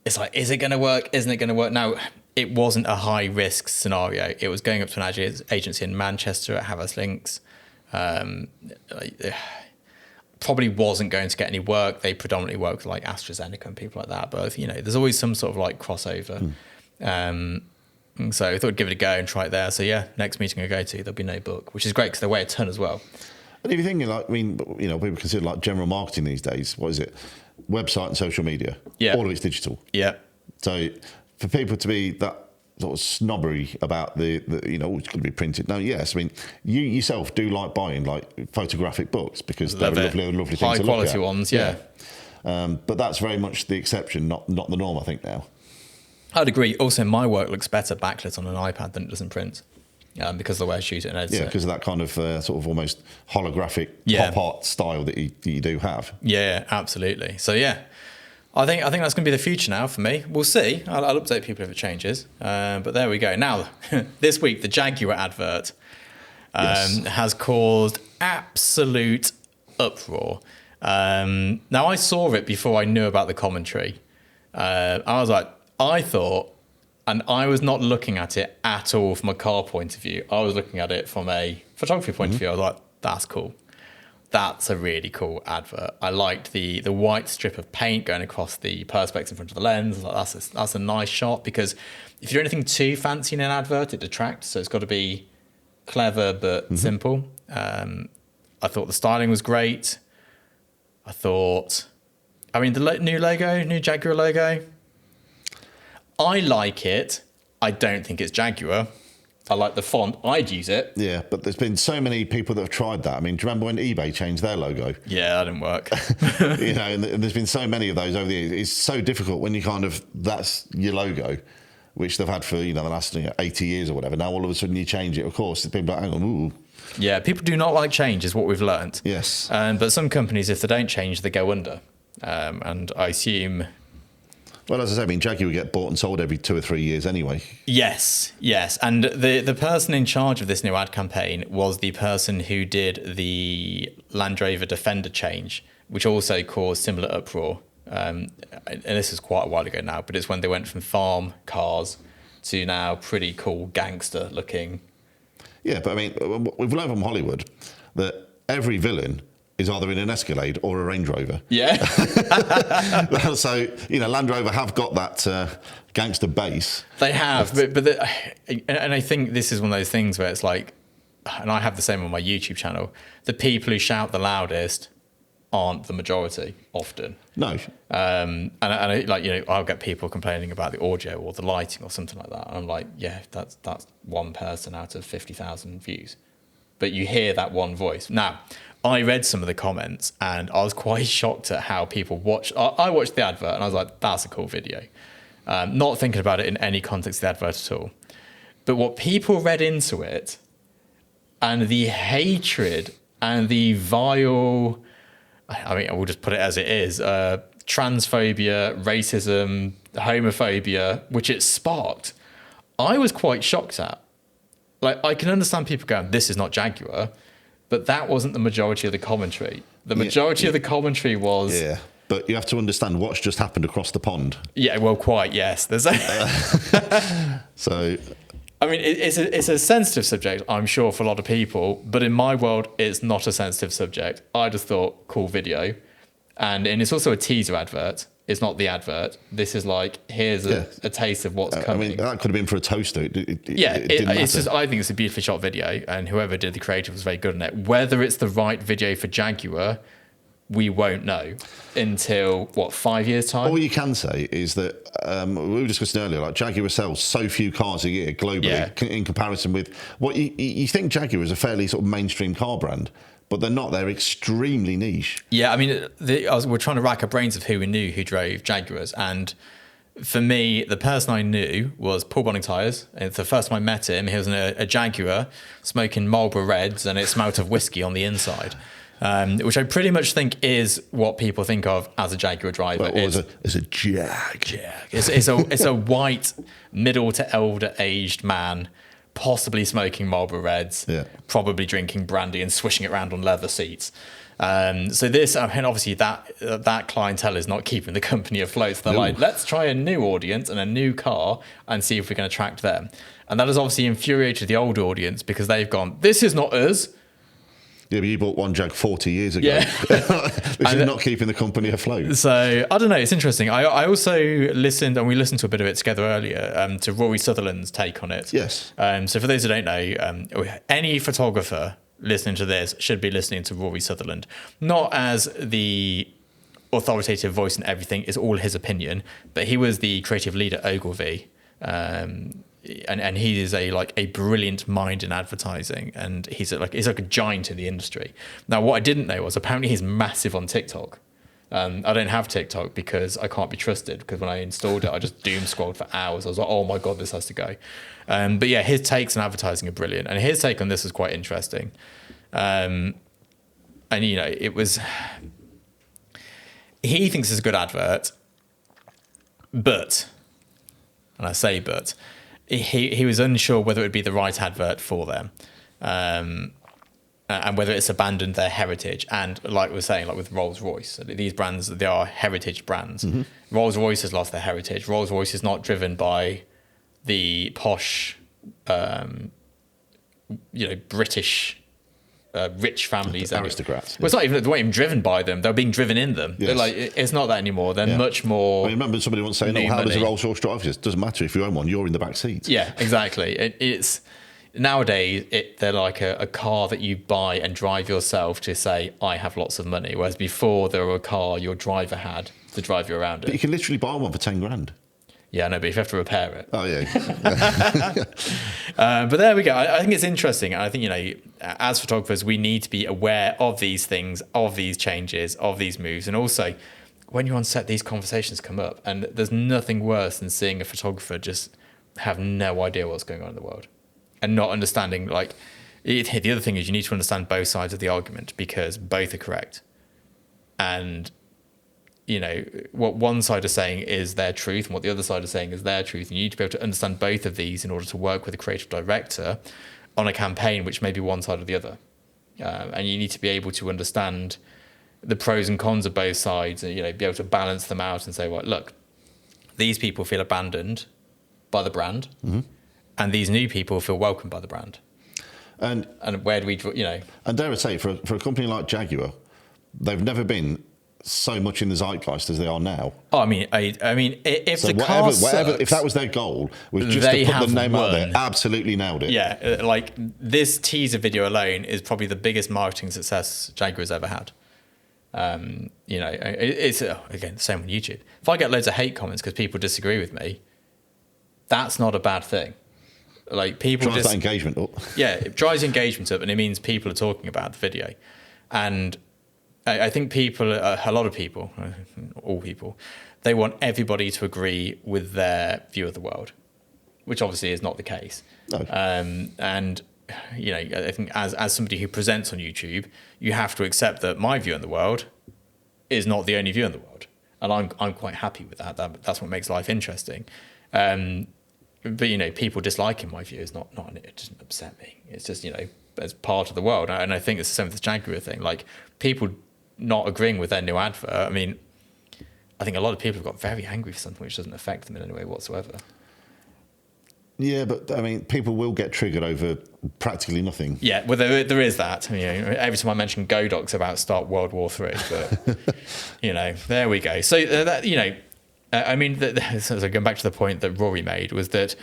it's like, is it going to work? Isn't it going to work? Now, it wasn't a high risk scenario. It was going up to an agency in Manchester at Havas Links. Probably wasn't going to get any work. They predominantly work with like AstraZeneca and people like that. But, there's always some sort of like crossover. So I thought I'd give it a go and try it there. So yeah, next meeting I go to, there'll be no book, which is great because they weigh a ton as well. And if you're thinking people consider like general marketing these days, what is it? Website and social media. Yeah. All of it's digital. Yeah. So for people to be that sort of snobbery about the it's going to be printed. No, yes. I mean, you yourself do like buying like photographic books because they're lovely thing to look at. High quality ones, yeah. But that's very much the exception, not the norm, I think now. I'd agree. Also, my work looks better backlit on an iPad than it does in print because of the way I shoot it and edit it. Yeah, because of that kind of sort of almost holographic pop art style that you do have. Yeah, absolutely. So yeah, I think that's going to be the future now for me. We'll see. I'll update people if it changes. But there we go. Now, this week, the Jaguar advert has caused absolute uproar. Now, I saw it before I knew about the commentary. I was like, I thought, and I was not looking at it at all from a car point of view. I was looking at it from a photography point of view. I was like, that's cool. That's a really cool advert. I liked the white strip of paint going across the perspex in front of the lens. Like, that's a nice shot because if you do anything too fancy in an advert, it detracts. So it's got to be clever but simple. I thought the styling was great. The new Jaguar logo, I like it. I don't think it's Jaguar. I like the font. I'd use it. Yeah, but there's been so many people that have tried that. I mean, do you remember when eBay changed their logo? Yeah, that didn't work. And there's been so many of those over the years. It's so difficult when you that's your logo, which they've had for, the last 80 years or whatever. Now all of a sudden you change it. Of course, people are like, hang on, ooh. Yeah, people do not like change is what we've learnt. Yes. But some companies, if they don't change, they go under. And I assume... Well, as I said, Jaguar would get bought and sold every 2 or 3 years anyway. Yes. And the person in charge of this new ad campaign was the person who did the Land Rover Defender change, which also caused similar uproar. And this is quite a while ago now, but it's when they went from farm cars to now pretty cool gangster looking. Yeah, but we've learned from Hollywood that every villain is either in an Escalade or a Range Rover. Yeah. So, Land Rover have got that gangster base. They have, and I think this is one of those things where it's like, and I have the same on my YouTube channel, the people who shout the loudest aren't the majority often. No. And I'll get people complaining about the audio or the lighting or something like that. And I'm like, yeah, that's one person out of 50,000 views. But you hear that one voice. Now, I read some of the comments and I was quite shocked at how people watch. I watched the advert and I was like, that's a cool video. Not thinking about it in any context of the advert at all. But what people read into it and the hatred and the vile, I will just put it as it is, transphobia, racism, homophobia, which it sparked, I was quite shocked at. Like, I can understand people going, this is not Jaguar, But that wasn't the majority of the commentary. The majority of the commentary was... Yeah, but you have to understand what's just happened across the pond. Yeah, well, quite, yes. There's So... I mean, it's a sensitive subject, I'm sure, for a lot of people. But in my world, it's not a sensitive subject. I just thought, cool video. And it's also a teaser advert. It's not the advert. This is like, here's a taste of what's coming. I mean, that could have been for a toaster. It didn't it's matter. just, I think it's a beautifully shot video, and whoever did the creative was very good in it. Whether it's the right video for Jaguar, we won't know until, 5 years' time? All you can say is that, we were discussing earlier, like Jaguar sells so few cars a year globally in comparison with what you think Jaguar is a fairly sort of mainstream car brand. But they're not. They're extremely niche. Yeah, I mean, we're trying to rack our brains of who we knew who drove Jaguars. And for me, the person I knew was Paul Bonning Tyres. It's the first time I met him. He was in a Jaguar smoking Marlboro Reds, and it smelt of whiskey on the inside, which I pretty much think is what people think of as a Jaguar driver. It's a Jag. It's a white, middle to elder aged man, possibly smoking Marlboro Reds, probably drinking brandy and swishing it around on leather seats. So this, I mean, obviously that clientele is not keeping the company afloat. So they're like, let's try a new audience and a new car and see if we can attract them. And that has obviously infuriated the old audience because they've gone, this is not us. Yeah, but you bought one Jag 40 years ago. Yeah. This is not keeping the company afloat. So, I don't know, it's interesting. I also listened, and we listened to a bit of it together earlier, to Rory Sutherland's take on it. Yes. So for those who don't know, any photographer listening to this should be listening to Rory Sutherland. Not as the authoritative voice and everything, is all his opinion, but he was the creative lead at Ogilvy. And he is a brilliant mind in advertising, and he's like a giant in the industry. Now, what I didn't know was apparently he's massive on TikTok. I don't have TikTok because I can't be trusted, because when I installed it, I just doom scrolled for hours. I was like, oh my God, this has to go. But yeah, his takes on advertising are brilliant, and his take on this is quite interesting. And it was, he thinks it's a good advert, but, and I say but, he was unsure whether it would be the right advert for them, and whether it's abandoned their heritage. And like we were saying, like with Rolls-Royce, these brands, they are heritage brands. Mm-hmm. Rolls-Royce has lost their heritage. Rolls-Royce is not driven by the posh, British rich families, aristocrats. Well, it's not even driven by them; they're being driven in them. Yes. Like, it's not that anymore. They're much more. I remember somebody once saying, "Oh, how does a Rolls-Royce drive?" It doesn't matter if you own one; you're in the back seat. Yeah, exactly. It's nowadays they're like a car that you buy and drive yourself to say, "I have lots of money." Whereas before, they were a car your driver had to drive you around it. But you can literally buy one for 10 grand. Yeah, I know, but if you have to repair it. Oh, yeah. But there we go. I think it's interesting. I think, as photographers, we need to be aware of these things, of these changes, of these moves. And also, when you're on set, these conversations come up. And there's nothing worse than seeing a photographer just have no idea what's going on in the world and not understanding. The other thing is you need to understand both sides of the argument, because both are correct. And what one side is saying is their truth and what the other side is saying is their truth. And you need to be able to understand both of these in order to work with a creative director on a campaign which may be one side or the other. And you need to be able to understand the pros and cons of both sides and, be able to balance them out and say, well, look, these people feel abandoned by the brand, mm-hmm. and these new people feel welcomed by the brand. And where do we, And dare I say, for a company like Jaguar, they've never been so much in the zeitgeist as they are now. Oh, I mean, if so the car whatever, sucks, if that was their goal, was just to put the name out there, absolutely nailed it. Yeah, like this teaser video alone is probably the biggest marketing success Jaguar's ever had. It's again the same on YouTube. If I get loads of hate comments because people disagree with me, that's not a bad thing. Like people drives that engagement up. Yeah, it drives engagement up, and it means people are talking about the video, and I think people, a lot of people, all people, they want everybody to agree with their view of the world, which obviously is not the case. No. And I think as somebody who presents on YouTube, you have to accept that my view on the world is not the only view in the world, and I'm quite happy with that. That's what makes life interesting. But people disliking my view is not it doesn't upset me. It's just as part of the world. And I think it's the same with the Jaguar thing. Like, people not agreeing with their new advert. I mean, I think a lot of people have got very angry for something which doesn't affect them in any way whatsoever. Yeah, but I mean, people will get triggered over practically nothing. Yeah, well, there is that. You know, every time I mention Godoc's about start World War III, but you know, there we go. So that, you know, I mean, so going back to the point that Rory made, was that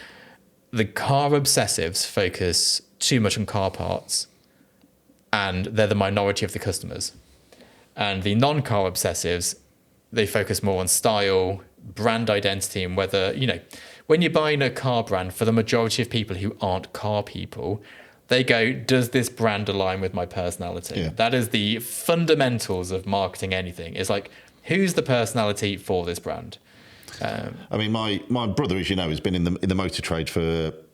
the car obsessives focus too much on car parts, and they're the minority of the customers. And the non-car obsessives, they focus more on style, brand identity, and whether, you know, when you're buying a car brand, for the majority of people who aren't car people, they go, does this brand align with my personality? Yeah. That is the fundamentals of marketing anything. It's like, who's the personality for this brand? I mean, my brother, as you know, has been in the motor trade for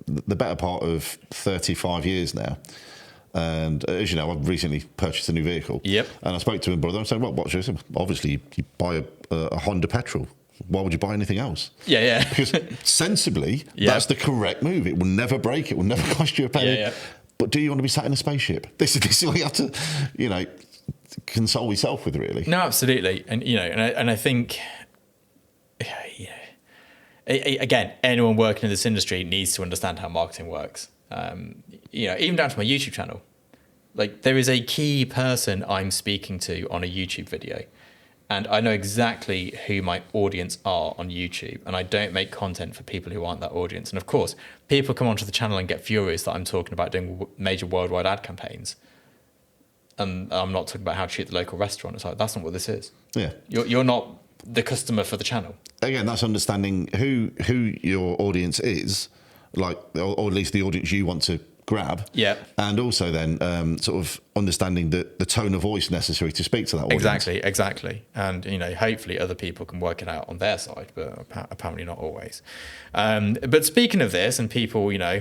the better part of 35 years now. And as you know, I've recently purchased a new vehicle. Yep. And I spoke to my brother and said, well, what's yours? Obviously, you buy a Honda petrol. Why would you buy anything else? Yeah. Because sensibly, that's the correct move. It will never break. It will never cost you a penny. Yeah. But do you want to be sat in a spaceship? This is what you have to, you know, console yourself with, really. No, absolutely. And, you know, and I think, you know, again, anyone working in this industry needs to understand how marketing works. You know, even down to my YouTube channel. Like, there is a key person I'm speaking to on a YouTube video, and I know exactly who my audience are on YouTube, and I don't make content for people who aren't that audience. And of course, people come onto the channel and get furious that I'm talking about doing major worldwide ad campaigns, and I'm not talking about how to shoot the local restaurant. It's like, that's not what this is. Yeah. You're not the customer for the channel. Again, that's understanding who your audience is, like, or at least the audience you want to grab. Yeah. And also then sort of understanding the tone of voice necessary to speak to that audience. Exactly. And, you know, hopefully other people can work it out on their side, but apparently not always. But speaking of this and people, you know,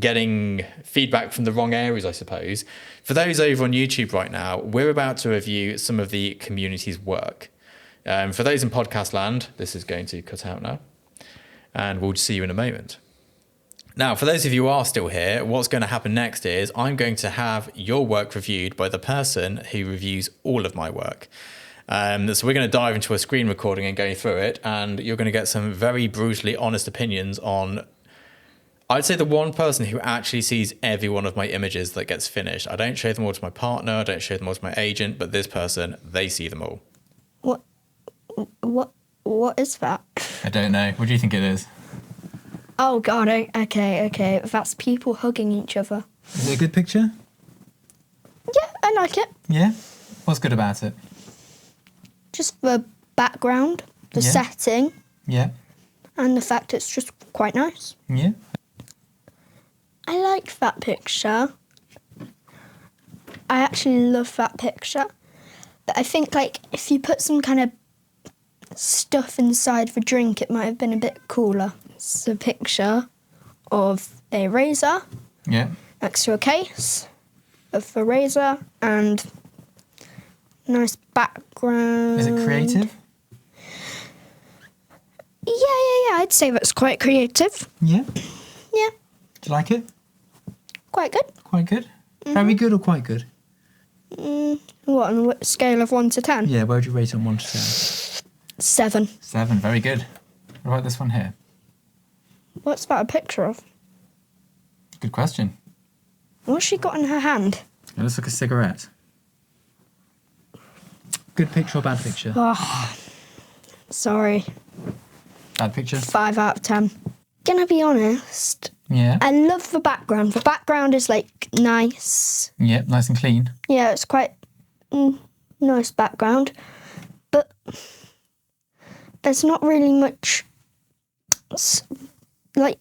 getting feedback from the wrong areas, I suppose, for those over on YouTube right now, we're about to review some of the community's work. For those in podcast land, this is going to cut out now, and we'll see you in a moment. Now, for those of you who are still here, what's going to happen next is I'm going to have your work reviewed by the person who reviews all of my work. So we're going to dive into a screen recording and go through it, and you're going to get some very brutally honest opinions on, I'd say, the one person who actually sees every one of my images that gets finished. I don't show them all to my partner, I don't show them all to my agent, but this person, they see them all. What is that? I don't know. What do you think it is? Oh God, okay. That's people hugging each other. Is it a good picture? Yeah, I like it. Yeah? What's good about it? Just the background, the setting, Yeah. and the fact it's just quite nice. Yeah. I like that picture. I actually love that picture. But I think, like, if you put some kind of stuff inside the drink, it might have been a bit cooler. It's a picture of a razor next to a case of the razor, and nice background. Is it creative? Yeah. I'd say that's quite creative. Yeah. Yeah, Do you like it? quite good. Quite good? Very good or quite good? What, on a scale of 1 to 10? Yeah, where would you rate it on 1 to 10? 7. 7, very good. What about this one here? What's that a picture of? Good question. What's she got in her hand? It looks like a cigarette. Good picture or bad picture? Oh, sorry. Bad picture? 5 out of 10. Gonna be honest, Yeah. I love the background. The background is, like, nice. Yeah, nice and clean. Yeah, it's quite nice background. But there's not really much... Like,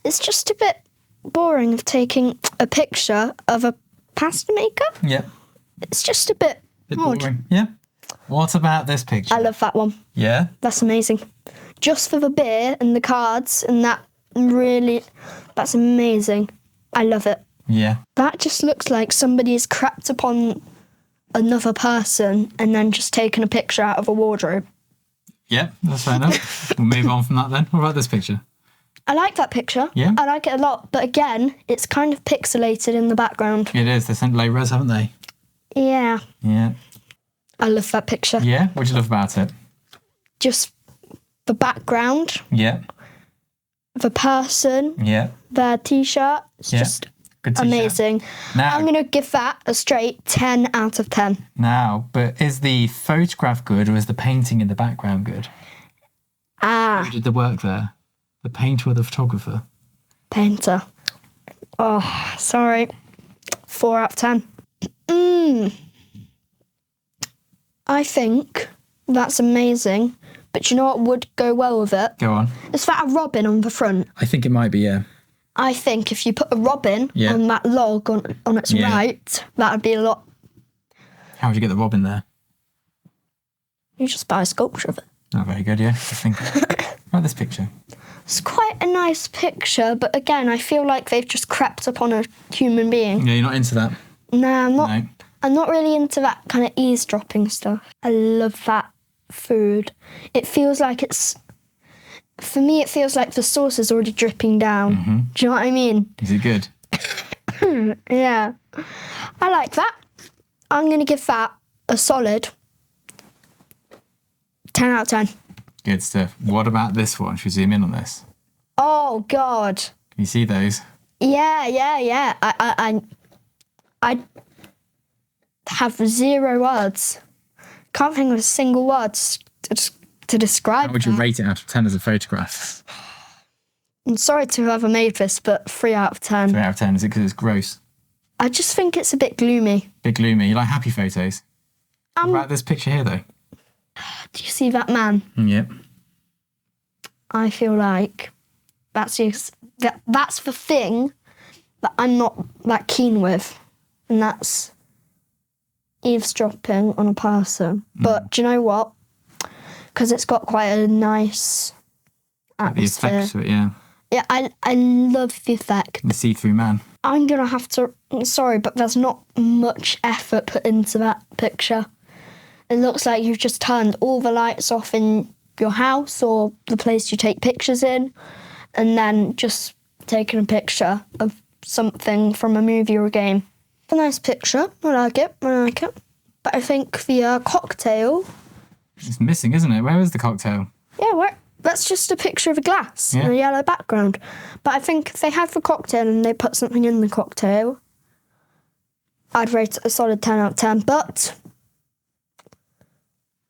it's just a bit boring of taking a picture of a pasta maker. Yeah. It's just a bit odd. Boring. Yeah. What about this picture? I love that one. Yeah? That's amazing. Just for the beer and the cards and that, really, that's amazing. I love it. Yeah. That just looks like somebody's crapped upon another person and then just taken a picture out of a wardrobe. Yeah, that's fair enough. We'll move on from that then. What about this picture? I like that picture. Yeah? I like it a lot. But again, it's kind of pixelated in the background. It is. They're sent low res, haven't they? Yeah. Yeah. I love that picture. Yeah? What do you love about it? Just the background, Yeah. the person, Yeah. their T-shirt. It's Yeah. just Good t-shirt. amazing. Now, I'm going to give that a straight 10 out of 10. but is the photograph good or is the painting in the background good? Who did the work there? The painter or the photographer? Painter. Oh, sorry. 4 out of 10. I think that's amazing. But you know what would go well with it? Go on. Is that a robin on the front? I think it might be, yeah. I think if you put a robin Yeah. on that log on its Yeah. right, that would be a lot. How would you get the robin there? You just buy a sculpture of it. Oh, very good, yeah. I think. Right, this picture. It's quite a nice picture, but again, I feel like they've just crept upon a human being. Yeah, you're not into that? No, I'm not. No. I'm not really into that kind of eavesdropping stuff. I love that food. It feels like for me, it feels like the sauce is already dripping down. Mm-hmm. Do you know what I mean? Is it good? Yeah. I like that. I'm going to give that a solid 10 out of 10. Good stuff. What about this one? Should we zoom in on this? Oh, God. Can you see those? Yeah. I have 0 words. Can't think of a single word to describe How would you that. rate it out of 10 as a photograph? I'm sorry to whoever made this, but 3 out of 10. 3 out of 10. Is it because it's gross? I just think it's a bit gloomy. Bit gloomy. You like happy photos? What about this picture here, though? Do you see that man? Yep. I feel like that's the thing that I'm not that keen with, and that's eavesdropping on a person. But do you know what? Because it's got quite a nice The atmosphere. effect to it, yeah. Yeah, I love the effect. The see-through man. I'm going to have to... Sorry, but there's not much effort put into that picture. It looks like you've just turned all the lights off in your house or the place you take pictures in, and then just taken a picture of something from a movie or a game. A nice picture. I like it. But I think the cocktail... It's missing, isn't it? Where is the cocktail? Yeah, that's just a picture of a glass Yeah. and a yellow background. But I think if they have the cocktail and they put something in the cocktail, I'd rate it a solid 10 out of 10. But...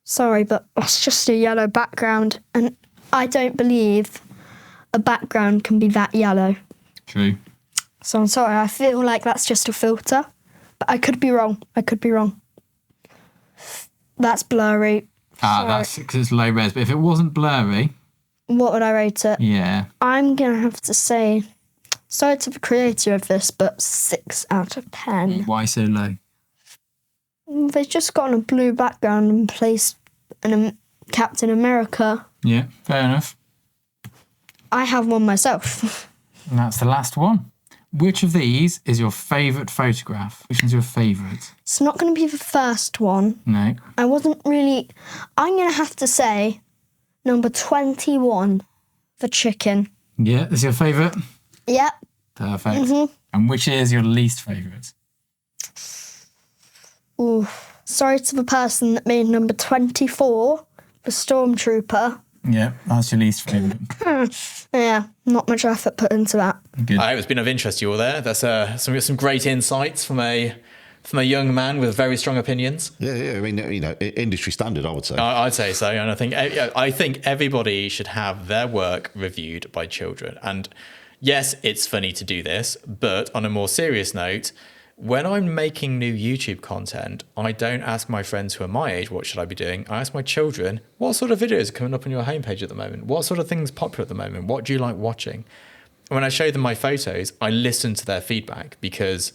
Sorry, but that's just a yellow background, and I don't believe a background can be that yellow. True. So I'm sorry, I feel like that's just a filter, but I could be wrong. That's blurry. Sorry. That's because it's low res. But if it wasn't blurry, What would I rate it? yeah. I'm going to have to say, sorry to the creator of this, but 6 out of 10. Why so low? They've just got on a blue background and placed a Captain America. Yeah, fair enough. I have one myself. And that's the last one. Which of these is your favourite photograph? Which one's your favourite? It's not going to be the first one. No. I wasn't really... I'm going to have to say number 21, the chicken. Yeah, is your favourite? Yep. Perfect. Mm-hmm. And which is your least favourite? Ooh. Sorry to the person that made number 24, the stormtrooper. Yeah, that's your least favourite. Yeah, not much effort put into that. Good. I hope it's been of interest to you all there. That's some great insights from a young man with very strong opinions. Yeah. I mean, industry standard, I would say. I'd say so, and I think everybody should have their work reviewed by children. And yes, it's funny to do this, but on a more serious note, when I'm making new YouTube content, I don't ask my friends who are my age, what should I be doing? I ask my children, what sort of videos are coming up on your homepage at the moment? What sort of things popular at the moment? What do you like watching? When I show them my photos, I listen to their feedback because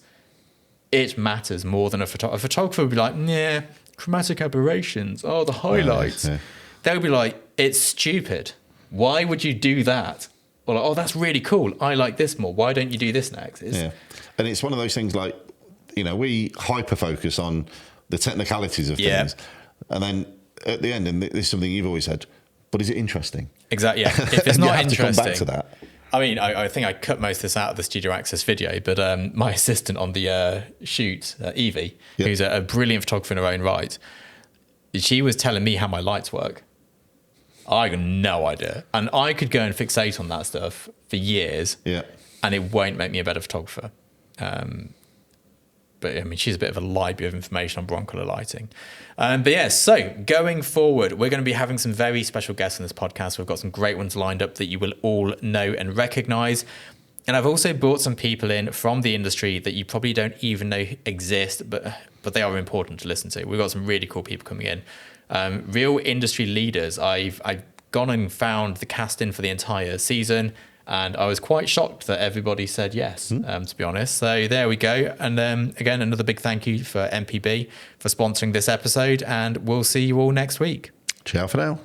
it matters more than a photographer. A photographer would be like, yeah, chromatic aberrations, oh, the highlights. Yeah. They would be like, it's stupid. Why would you do that? Or like, oh, that's really cool. I like this more. Why don't you do this next? Yeah. And it's one of those things like, we hyper-focus on the technicalities of things. And then at the end, and this is something you've always said, but is it interesting? Exactly, yeah. If it's not you have interesting, to come back to that. I mean, I think I cut most of this out of the Studio Access video, but my assistant on the shoot, Evie, who's a brilliant photographer in her own right, she was telling me how my lights work. I got no idea. And I could go and fixate on that stuff for years, and it won't make me a better photographer. But I mean, she's a bit of a library of information on broncolor lighting. But yeah, so going forward, we're going to be having some very special guests on this podcast. We've got some great ones lined up that you will all know and recognize. And I've also brought some people in from the industry that you probably don't even know exist, but they are important to listen to. We've got some really cool people coming in. Real industry leaders. I've gone and found the casting for the entire season, and I was quite shocked that everybody said yes, to be honest. So there we go. And again, another big thank you for MPB for sponsoring this episode, and we'll see you all next week. Ciao for now.